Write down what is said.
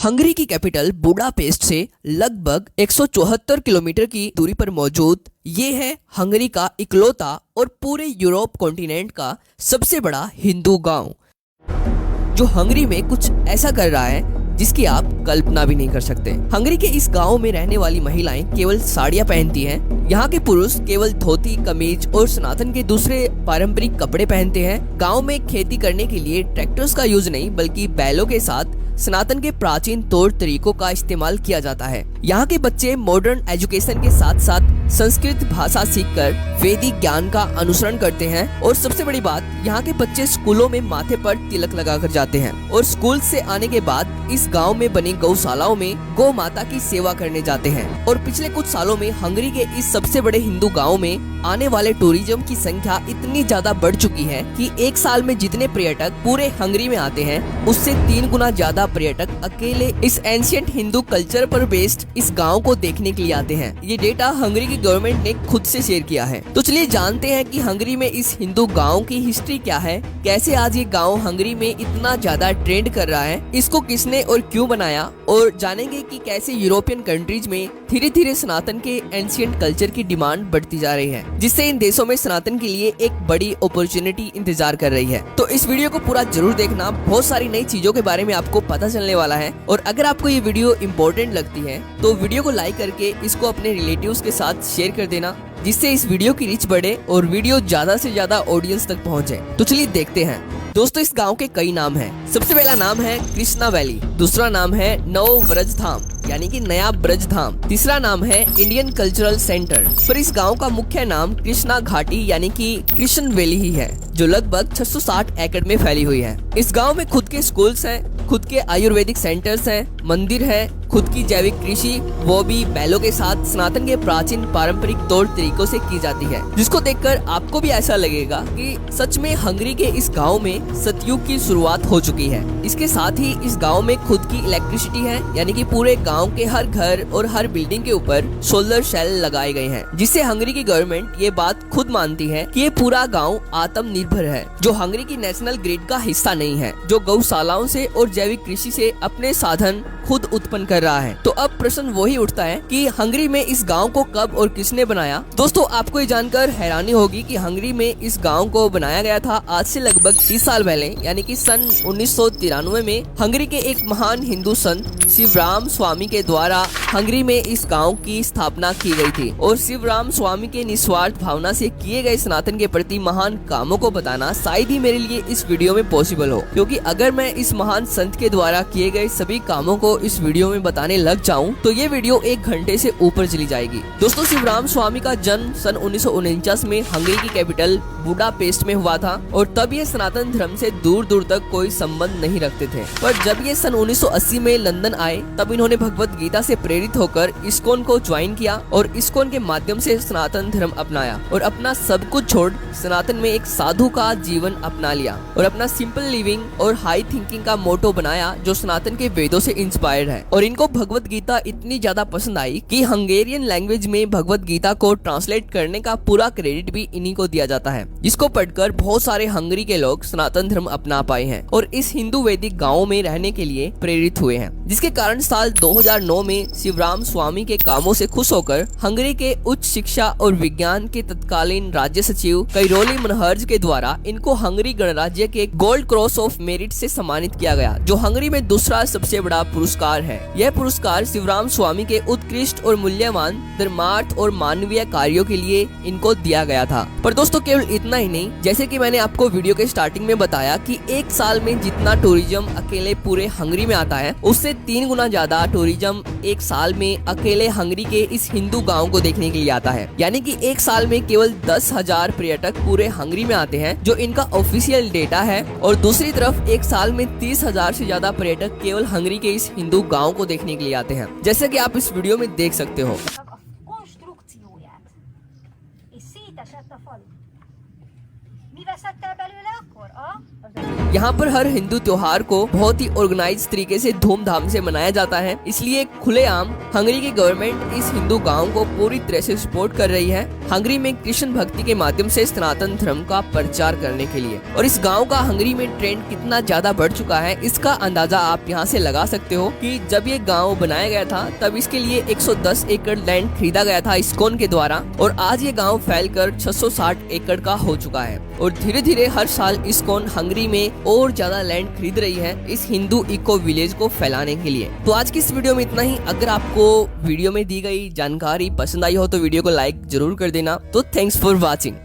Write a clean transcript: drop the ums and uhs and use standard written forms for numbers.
Hungary की capital Budapest से लगभग 174 किलोमीटर की दूरी पर मौजूद ये है हंगरी का इकलौता और पूरे यूरोप कॉन्टिनेंट का सबसे बड़ा हिंदू गांव, जो हंगरी में कुछ ऐसा कर रहा है जिसकी आप कल्पना भी नहीं कर सकते। हंगरी के इस गांव में रहने वाली महिलाएं केवल साड़ियां पहनती हैं। यहाँ के पुरुष केवल धोती, कमीज और सनातन के दूसरे पारंपरिक कपड़े पहनते हैं। गांव में खेती करने के लिए ट्रैक्टर्स का यूज नहीं बल्कि बैलों के साथ सनातन के प्राचीन तौर तरीकों का इस्तेमाल किया जाता है। यहाँ के बच्चे मॉडर्न एजुकेशन के साथ साथ संस्कृत भाषा सीखकर वैदिक ज्ञान का अनुसरण करते हैं और सबसे बड़ी बात, यहाँ के बच्चे स्कूलों में माथे पर तिलक लगाकर जाते हैं और स्कूल से आने के बाद इस गांव में बनी गौशालाओं में गौ माता की सेवा करने जाते हैं। और पिछले कुछ सालों में हंगरी के इस सबसे बड़े हिंदू गाँव में आने वाले टूरिज्म की संख्या इतनी ज्यादा बढ़ चुकी है कि एक साल में जितने पर्यटक पूरे हंगरी में आते हैं उससे 3 गुना ज्यादा पर्यटक अकेले इस एंशिएंट हिंदू कल्चर पर बेस्ड इस गांव को देखने के लिए आते हैं। ये डेटा हंगरी की गवर्नमेंट ने खुद से शेयर किया है। तो चलिए जानते हैं कि हंगरी में इस हिंदू गांव की हिस्ट्री क्या है, कैसे आज ये गांव हंगरी में इतना ज्यादा ट्रेंड कर रहा है, इसको किसने और क्यों बनाया, और जानेंगे कि कैसे यूरोपियन कंट्रीज में धीरे धीरे सनातन के एंशिएंट कल्चर की डिमांड बढ़ती जा रही है, जिससे इन देशों में सनातन के लिए एक बड़ी अपॉर्चुनिटी इंतजार कर रही है। तो इस वीडियो को पूरा जरूर देखना, बहुत सारी नई चीजों के बारे में आपको पता चलने वाला है। और अगर आपको ये वीडियो इम्पोर्टेंट लगती है तो वीडियो को लाइक करके इसको अपने रिलेटिव्स के साथ शेयर कर देना, जिससे इस वीडियो की रीच बढ़े और वीडियो ज्यादा से ज्यादा ऑडियंस तक पहुंचे। तो चलिए देखते हैं। दोस्तों, इस गांव के कई नाम हैं। सबसे पहला नाम है कृष्णा वैली, दूसरा नाम है नव ब्रज धाम यानी कि नया ब्रज धाम, तीसरा नाम है इंडियन कल्चरल सेंटर। पर इस गांव का मुख्य नाम कृष्णा घाटी यानी कि कृष्ण वैली ही है, जो लगभग 660 एकड़ में फैली हुई है। इस गांव में खुद के स्कूल्स हैं, खुद के आयुर्वेदिक सेंटर्स हैं, मंदिर है, खुद की जैविक कृषि, वो भी बैलों के साथ सनातन के प्राचीन पारंपरिक तौर तरीकों से की जाती है, जिसको देखकर आपको भी ऐसा लगेगा कि सच में हंगरी के इस गांव में सतयुग की शुरुआत हो चुकी है। इसके साथ ही इस गांव में खुद की इलेक्ट्रिसिटी है, यानी कि पूरे गांव के हर घर और हर बिल्डिंग के ऊपर सोलर सेल लगाए गए हैं, जिससे हंगरी की गवर्नमेंट ये बात खुद मानती है कि ये पूरा गांव आत्मनिर्भर है, जो हंगरी की नेशनल ग्रिड का हिस्सा नहीं है, जो गौशालाओं से और जैविक कृषि से अपने साधन खुद उत्पन्न कर रहा है। तो अब प्रश्न वही उठता है कि हंगरी में इस गांव को कब और किसने बनाया। दोस्तों, आपको ये जानकर हैरानी होगी कि हंगरी में इस गांव को बनाया गया था आज से लगभग 30 साल पहले, यानी कि सन 1993 में हंगरी के एक महान हिंदू संत शिवराम स्वामी के द्वारा हंगरी में इस गांव की स्थापना की गई थी। और शिवराम स्वामी के निस्वार्थ भावना से किए गए सनातन के प्रति महान कामों को बताना शायद ही मेरे लिए इस वीडियो में पॉसिबल हो, क्योंकि अगर मैं इस महान संत के द्वारा किए गए सभी कामों को इस वीडियो में बताने लग जाऊं तो ये वीडियो 1 घंटे से ऊपर चली जाएगी। दोस्तों, शिवराम स्वामी का जन्म सन 1949 में हंगरी की कैपिटल बुडापेस्ट में हुआ था और तब ये सनातन धर्म से दूर दूर तक कोई संबंध नहीं रखते थे। पर जब ये सन 1980 में लंदन आए तब इन्होंने भगवत गीता से प्रेरित होकर इस्कॉन को ज्वाइन किया और इस्कॉन के माध्यम से सनातन धर्म अपनाया और अपना सब कुछ छोड़ सनातन में एक साधु का जीवन अपना लिया और अपना सिंपल लिविंग और हाई थिंकिंग का मोटो बनाया, जो सनातन के वेदों से इंस्पायर्ड है। और इनको भगवत गीता इतनी ज्यादा पसंद आई कि हंगेरियन लैंग्वेज में भगवत गीता को ट्रांसलेट करने का पूरा क्रेडिट भी इन्हीं को दिया जाता है, जिसको पढ़कर बहुत सारे हंगरी के लोग सनातन धर्म अपना पाए हैं और इस हिंदू वैदिक गाँव में रहने के लिए प्रेरित हुए हैं, जिसके कारण साल 2009 में शिवराम स्वामी के कामों से खुश होकर हंगरी के उच्च शिक्षा और विज्ञान के तत्कालीन राज्य सचिव कैरोली मनहर्ज के द्वारा इनको हंगरी गणराज्य के गोल्ड क्रॉस ऑफ मेरिट से सम्मानित किया गया, जो हंगरी में दूसरा सबसे बड़ा पुरस्कार है। यह पुरस्कार शिवराम स्वामी के उत्कृष्ट और मूल्यवान धर्मार्थ और मानवीय कार्यों के लिए इनको दिया गया था। पर दोस्तों, केवल इतना ही नहीं, जैसे कि मैंने आपको वीडियो के स्टार्टिंग में बताया कि एक साल में जितना टूरिज्म अकेले पूरे हंगरी में आता है उससे 3 गुना ज्यादा टूरिज्म एक साल में अकेले हंगरी के इस हिंदू गांव को देखने के लिए आता है। यानी कि एक साल में केवल 10,000 पर्यटक पूरे हंगरी में आते हैं, जो इनका ऑफिशियल डेटा है। और दूसरी तरफ एक साल में 30,000 से ज्यादा पर्यटक केवल हंगरी के इस हिंदू गांव को देखने के लिए आते हैं, जैसे कि आप इस वीडियो में देख सकते हो। यहाँ पर हर हिंदू त्योहार को बहुत ही ऑर्गेनाइज तरीके से धूमधाम से मनाया जाता है, इसलिए खुलेआम हंगरी की गवर्नमेंट इस हिंदू गांव को पूरी तरह से सपोर्ट कर रही है हंगरी में कृष्ण भक्ति के माध्यम से सनातन धर्म का प्रचार करने के लिए। और इस गांव का हंगरी में ट्रेंड कितना ज्यादा बढ़ चुका है इसका अंदाजा आप यहाँ से लगा सकते हो कि जब ये गांव बनाया गया था तब इसके लिए 110 एकड़ लैंड खरीदा गया था इस्कॉन के द्वारा, और आज ये गांव फैलकर 660 एकड़ का हो चुका है। और धीरे धीरे हर साल इस्कॉन हंगरी में और ज्यादा लैंड खरीद रही है इस हिंदू इको विलेज को फैलाने के लिए। तो आज की इस वीडियो में इतना ही। अगर आपको वीडियो में दी गई जानकारी पसंद आई हो तो वीडियो को लाइक जरूर कर देना। तो थैंक्स फॉर वॉचिंग।